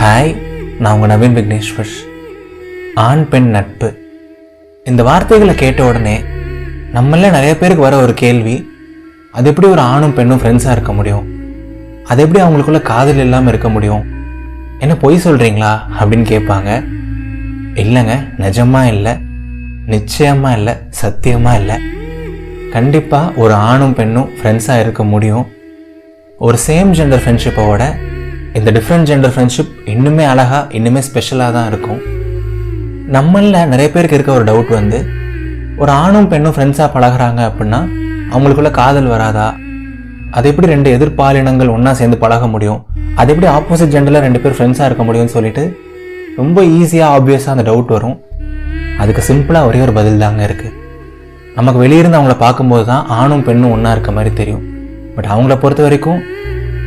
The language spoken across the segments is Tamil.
ஹாய், நான் உங்கள் நவீன் விக்னேஸ்வர். ஆண் பெண் நட்பு இந்த வார்த்தைகளை கேட்ட உடனே நம்மள நிறைய பேருக்கு வர ஒரு கேள்வி, அது எப்படி ஒரு ஆணும் பெண்ணும் ஃப்ரெண்ட்ஸாக இருக்க முடியும்? அது எப்படி அவங்களுக்குள்ள காதல் இல்லாமல் இருக்க முடியும்? என்ன பொய் சொல்கிறீங்களா அப்படின்னு கேட்பாங்க. இல்லைங்க, நிஜமாக இல்லை, நிச்சயமாக இல்லை, சத்தியமாக இல்லை. கண்டிப்பாக ஒரு ஆணும் பெண்ணும் ஃப்ரெண்ட்ஸாக இருக்க முடியும். ஒரு சேம் ஜெண்டர் ஃப்ரெண்ட்ஷிப்போட இந்த டிஃப்ரெண்ட் ஜெண்டர் ஃப்ரெண்ட்ஷிப் இன்னுமே அழகாக, இன்னுமே ஸ்பெஷலாக தான் இருக்கும். நம்மளில் நிறைய பேருக்கு இருக்க ஒரு டவுட் வந்து, ஒரு ஆணும் பெண்ணும் ஃப்ரெண்ட்ஸாக பழகிறாங்க அப்படின்னா அவங்களுக்குள்ள காதல் வராதா? அது எப்படி ரெண்டு எதிர்பாலினங்கள் ஒன்றா சேர்ந்து பழக முடியும்? அது எப்படி ஆப்போசிட் ஜெண்டரில் ரெண்டு பேர் ஃப்ரெண்ட்ஸாக இருக்க முடியும்னு சொல்லிட்டு ரொம்ப ஈஸியாக, ஆப்வியஸாக அந்த டவுட் வரும். அதுக்கு சிம்பிளாக ஒரே ஒரு பதில் தாங்க இருக்குது. நமக்கு வெளியிருந்து அவங்கள பார்க்கும்போது தான் ஆணும் பெண்ணும் ஒன்றா இருக்க மாதிரி தெரியும். பட் அவங்கள பொறுத்த வரைக்கும்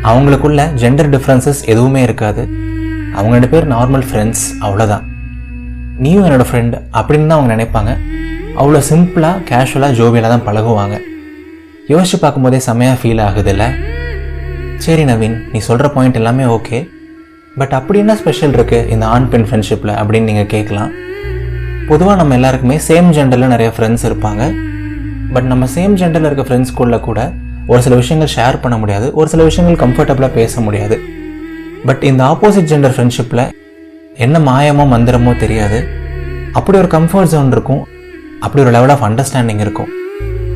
அவங்களுக்குள்ள ஜெண்டர் டிஃப்ரென்சஸ் எதுவுமே இருக்காது. அவங்க ரெண்டு பேர் நார்மல் ஃப்ரெண்ட்ஸ், அவ்வளோதான். நீயும் என்னோடய ஃப்ரெண்ட் அப்படின்னு தான் அவங்க நினைப்பாங்க. அவ்வளோ சிம்பிளாக, கேஷுவலாக, ஜோவியலாக தான் பழகுவாங்க. யோசிச்சு பார்க்கும்போதே செம்மையாக ஃபீல் ஆகுது இல்லை? சரி நவீன், நீ சொல்கிற பாயிண்ட் எல்லாமே ஓகே, பட் அப்படி என்ன ஸ்பெஷல் இருக்குது இந்த ஆண் பெண் ஃப்ரெண்ட்ஷிப்பில் அப்படின்னு நீங்கள் கேட்கலாம். பொதுவாக நம்ம எல்லாருக்குமே சேம் ஜெண்டரில் நிறைய ஃப்ரெண்ட்ஸ் இருப்பாங்க. பட் நம்ம சேம் ஜெண்டரில் இருக்க ஃப்ரெண்ட்ஸ்குள்ளே கூட ஒரு சில விஷயங்கள் ஷேர் பண்ண முடியாது, ஒரு சில விஷயங்கள் கம்ஃபர்டபுளாக பேச முடியாது. பட் இந்த ஆப்போசிட் ஜெண்டர் ஃப்ரெண்ட்ஷிப்பில் என்ன மாயமோ மந்திரமோ தெரியாது, அப்படி ஒரு கம்ஃபர்ட் ஜோன் இருக்கும், அப்படி ஒரு லெவல் ஆஃப் அண்டர்ஸ்டாண்டிங் இருக்கும்.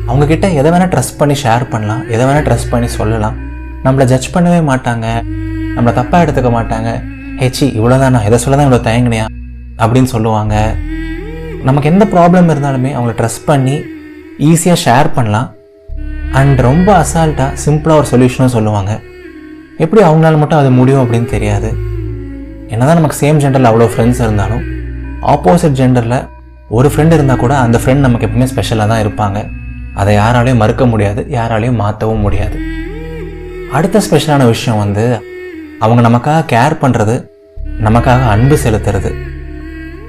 அவங்கக்கிட்ட எதை வேணால் ட்ரஸ்ட் பண்ணி ஷேர் பண்ணலாம், எதை வேணால் ட்ரஸ்ட் பண்ணி சொல்லலாம். நம்மளை ஜட்ஜ் பண்ணவே மாட்டாங்க, நம்மளை தப்பாக எடுத்துக்க மாட்டாங்க. ஹேச்சி இவ்வளோதானா, எதை சொல்ல தான் இவ்வளோ தயங்கினியா அப்படின்னு சொல்லுவாங்க. நமக்கு எந்த ப்ராப்ளம் இருந்தாலுமே அவங்கள ட்ரஸ்ட் பண்ணி ஈஸியாக ஷேர் பண்ணலாம். அண்ட் ரொம்ப அசால்ட்டாக, சிம்பிளாக ஒரு சொல்யூஷனும் சொல்லுவாங்க. எப்படி அவங்களால மட்டும் அது முடியும் அப்படின்னு தெரியாது. என்னதான் நமக்கு சேம் ஜெண்டரில் அவ்வளோ ஃப்ரெண்ட்ஸ் இருந்தாலும் ஆப்போசிட் ஜெண்டரில் ஒரு ஃப்ரெண்ட் இருந்தால் கூட அந்த ஃப்ரெண்ட் நமக்கு எப்பவுமே ஸ்பெஷலாக தான் இருப்பாங்க. அதை யாராலையும் மறுக்க முடியாது, யாராலையும் மாற்றவும் முடியாது. அடுத்த ஸ்பெஷலான விஷயம் வந்து, அவங்க நமக்காக கேர் பண்ணுறது, நமக்காக அன்பு செலுத்துறது.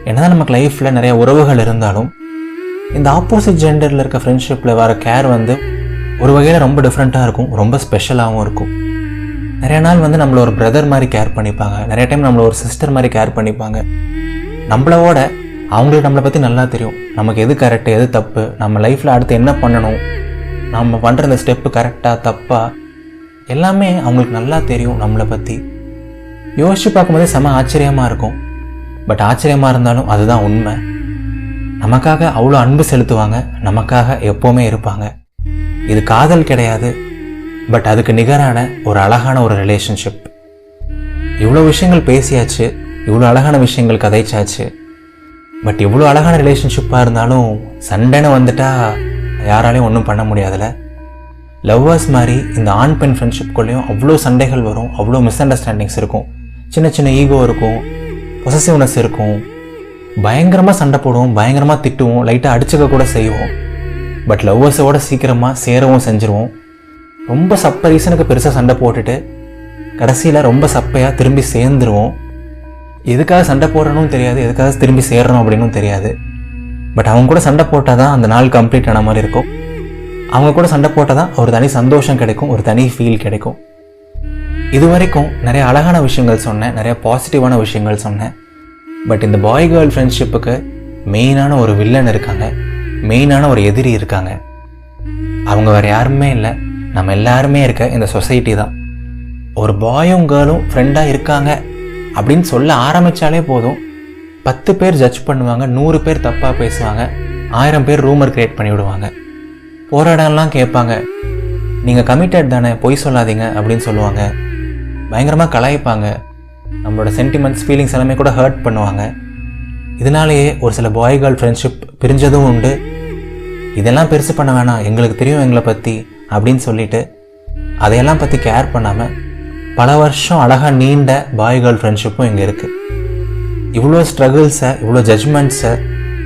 என்னதான் நமக்கு லைஃப்பில் நிறைய உறவுகள் இருந்தாலும் இந்த ஆப்போசிட் ஜெண்டரில் இருக்க ஃப்ரெண்ட்ஷிப்பில் வர கேர் வந்து ஒரு வகையில் ரொம்ப டிஃப்ரெண்ட்டாக இருக்கும், ரொம்ப ஸ்பெஷலாகவும் இருக்கும். நிறைய நாள் வந்து நம்மளை ஒரு பிரதர் மாதிரி கேர் பண்ணிப்பாங்க, நிறைய டைம் நம்மளை ஒரு சிஸ்டர் மாதிரி கேர் பண்ணிப்பாங்க. நம்மளோட அவங்களுக்கு நம்மளை பற்றி நல்லா தெரியும், நமக்கு எது கரெக்டு, எது தப்பு, நம்ம லைஃப்பில் அடுத்து என்ன பண்ணணும், நம்ம பண்ணுற இந்த ஸ்டெப்பு கரெக்டாக தப்பா, எல்லாமே அவங்களுக்கு நல்லா தெரியும் நம்மளை பற்றி. யோசிச்சு பார்க்கும்போதே செம ஆச்சரியமாக இருக்கும். பட் ஆச்சரியமாக இருந்தாலும் அதுதான் உண்மை. நமக்காக அவ்வளோ அன்பு செலுத்துவாங்க, நமக்காக எப்போவுமே இருப்பாங்க. இது காதல் கிடையாது, பட் அதுக்கு நிகரான ஒரு அழகான ஒரு ரிலேஷன்ஷிப். இவ்வளோ விஷயங்கள் பேசியாச்சு, இவ்வளோ அழகான விஷயங்கள் கதைச்சாச்சு. பட் இவ்வளோ அழகான ரிலேஷன்ஷிப்பாக இருந்தாலும் சண்டைன்னு வந்துட்டா யாராலையும் ஒன்றும் பண்ண முடியாதுல்ல. லவ்வர்ஸ் மாதிரி இந்த ஆண் பெண் ஃப்ரெண்ட்ஷிப்குள்ளேயும் அவ்வளோ சண்டைகள் வரும், அவ்வளோ மிஸ் அண்டர்ஸ்டாண்டிங்ஸ் இருக்கும், சின்ன சின்ன ஈகோ இருக்கும், பொசசிவ்னஸ் இருக்கும். பயங்கரமாக சண்டை போடுவோம், பயங்கரமாக திட்டுவோம், லைட்டாக அடிச்சுக்க கூட செய்வோம். பட் லவ்வர்ஸோட சீக்கிரமாக சேரவும் செஞ்சுருவோம். ரொம்ப சப்ப ரீசனுக்கு பெருசாக சண்டை போட்டுட்டு கடைசியில் ரொம்ப சப்பையாக திரும்பி சேர்ந்துருவோம். எதுக்காக சண்டை போடுறனும் தெரியாது, எதுக்காக திரும்பி சேர்றோம் அப்படின்னும் தெரியாது. பட் அவங்க கூட சண்டை போட்டால் தான் அந்த நாள் கம்ப்ளீட் ஆன மாதிரி இருக்கும். அவங்க கூட சண்டை போட்டால் தான் ஒரு தனி சந்தோஷம் கிடைக்கும், ஒரு தனி ஃபீல் கிடைக்கும். இது வரைக்கும் நிறைய அழகான விஷயங்கள் சொன்னேன், நிறைய பாசிட்டிவான விஷயங்கள் சொன்னேன். பட் இந்த பாய் கேர்ள் ஃப்ரெண்ட்ஷிப்புக்கு மெயினான ஒரு வில்லன் இருக்காங்க, மெயினான ஒரு எதிரி இருக்காங்க. அவங்க வேறு யாருமே இல்லை, நம்ம எல்லாருமே இருக்க இந்த சொசைட்டி தான். ஒரு பாயும் கேர்ளும் ஃப்ரெண்டாக இருக்காங்க அப்படின்னு சொல்ல ஆரம்பித்தாலே போதும், 10 பேர் ஜட்ஜ் பண்ணுவாங்க, 100 பேர் தப்பாக பேசுவாங்க, 1000 பேர் ரூமர் கிரியேட் பண்ணி விடுவாங்க. போகிற இடம்லாம் கேட்பாங்க, நீங்கள் கமிட்டட் தானே, பொய் சொல்லாதீங்க அப்படின்னு சொல்லுவாங்க. பயங்கரமாக கலாய்ப்பாங்க, நம்மளோட சென்டிமெண்ட்ஸ், ஃபீலிங்ஸ் எல்லாமே கூட ஹர்ட் பண்ணுவாங்க. இதனாலேயே ஒரு சில பாய் கேர்ள் ஃப்ரெண்ட்ஷிப் பிரிஞ்சதும் உண்டு. இதெல்லாம் பெருசு பண்ண வேணாம், எங்களுக்கு தெரியும் எங்களை பற்றி அப்படின்னு சொல்லிட்டு அதையெல்லாம் பற்றி கேர் பண்ணாமல் பல வருஷம் அழகாக நீண்ட பாய் கேர்ள் ஃப்ரெண்ட்ஷிப்பும் இங்கே இருக்குது. இவ்வளோ ஸ்ட்ரகிள்ஸை, இவ்வளோ ஜட்ஜ்மெண்ட்ஸை,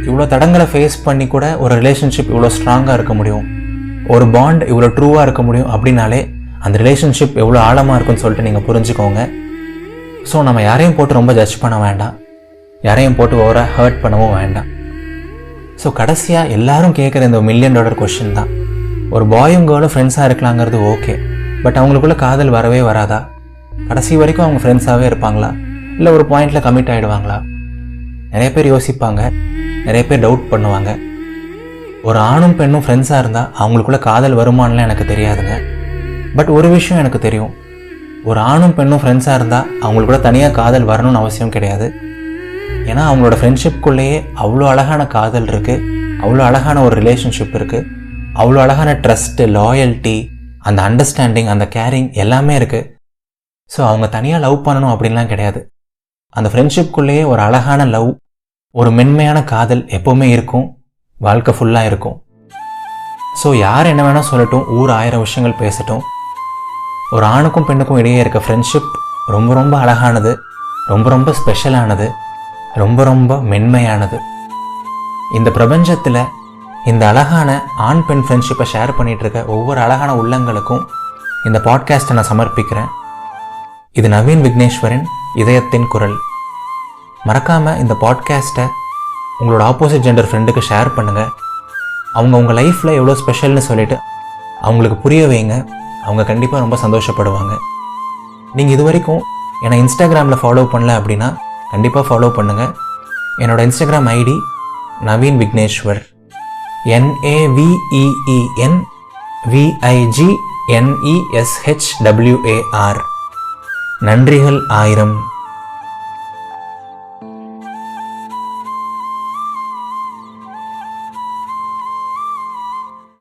இவ்வளோ தடங்களை ஃபேஸ் பண்ணி கூட ஒரு ரிலேஷன்ஷிப் இவ்வளோ ஸ்ட்ராங்காக இருக்க முடியும், ஒரு பாண்ட் இவ்வளோ ட்ரூவாக இருக்க முடியும் அப்படின்னாலே அந்த ரிலேஷன்ஷிப் எவ்வளோ ஆழமாக இருக்குன்னு சொல்லிட்டு நீங்கள் புரிஞ்சுக்கோங்க. ஸோ நம்ம யாரையும் போட்டு ரொம்ப ஜட்ஜ் பண்ண வேண்டாம், யாரையும் போட்டு ஓவராக ஹர்ட் பண்ணவும் வேண்டாம். ஸோ கடைசியாக எல்லாரும் கேட்குற இந்த $1,000,000 கொஷின் தான், ஒரு பாயும் கேர்ளும் ஃப்ரெண்ட்ஸாக இருக்கலாங்கிறது ஓகே, பட் அவங்களுக்குள்ள காதல் வரவே வராதா? கடைசி வரைக்கும் அவங்க ஃப்ரெண்ட்ஸாகவே இருப்பாங்களா? இல்லை ஒரு பாயிண்டில் கமிட் ஆகிடுவாங்களா? நிறைய பேர் யோசிப்பாங்க, நிறைய பேர் டவுட் பண்ணுவாங்க. ஒரு ஆணும் பெண்ணும் ஃப்ரெண்ட்ஸாக இருந்தால் அவங்களுக்குள்ள காதல் வருமானலாம் எனக்கு தெரியாதுங்க. பட் ஒரு விஷயம் எனக்கு தெரியும், ஒரு ஆணும் பெண்ணும் ஃப்ரெண்ட்ஸாக இருந்தால் அவங்களுக்குள்ள தனியாக காதல் வரணும்னு அவசியம் கிடையாது. ஏன்னா அவங்களோட ஃப்ரெண்ட்ஷிப்குள்ளேயே அவ்வளோ அழகான காதல் இருக்குது, அவ்வளோ அழகான ஒரு ரிலேஷன்ஷிப் இருக்குது, அவ்வளோ அழகான ட்ரஸ்ட்டு, லாயல்ட்டி, அந்த அண்டர்ஸ்டாண்டிங், அந்த கேரிங் எல்லாமே இருக்குது. ஸோ அவங்க தனியாக லவ் பண்ணணும் அப்படின்லாம் கிடையாது. அந்த ஃப்ரெண்ட்ஷிப்குள்ளேயே ஒரு அழகான லவ், ஒரு மென்மையான காதல் எப்போவுமே இருக்கும், வாழ்க்கை ஃபுல்லாக இருக்கும். ஸோ யார் என்ன வேணால் சொல்லட்டும், ஊர் 1000 விஷயங்கள் பேசட்டும், ஒரு ஆணுக்கும் பெண்ணுக்கும் இடையே இருக்க ஃப்ரெண்ட்ஷிப் ரொம்ப ரொம்ப அழகானது, ரொம்ப ரொம்ப ஸ்பெஷலானது, ரொம்ப ரொம்ப மென்மையானது. இந்த பிரபஞ்சத்தில் இந்த அழகான ஆண் பெண் ஃப்ரெண்ட்ஷிப்பை ஷேர் பண்ணிகிட்டு இருக்க ஒவ்வொரு அழகான உள்ளங்களுக்கும் இந்த பாட்காஸ்ட்டை நான் சமர்ப்பிக்கிறேன். இது நவீன் விக்னேஸ்வரின் இதயத்தின் குரல். மறக்காமல் இந்த பாட்காஸ்ட்டை உங்களோட ஆப்போசிட் ஜெண்டர் ஃப்ரெண்டுக்கு ஷேர் பண்ணுங்கள். அவங்க உங்கள் லைஃப்பில் எவ்வளோ ஸ்பெஷல்னு சொல்லிவிட்டு அவங்களுக்கு புரிய வைங்க. அவங்க கண்டிப்பாக ரொம்ப சந்தோஷப்படுவாங்க. நீங்கள் இது வரைக்கும் என்னை இன்ஸ்டாகிராமில் ஃபாலோ பண்ணல அப்படின்னா கண்டிப்பாக ஃபாலோ பண்ணுங்கள். என்னோடய Instagram ID Naveen Vigneshwar, NAVEENVIGNESHWAR. நன்றிகள் 1000.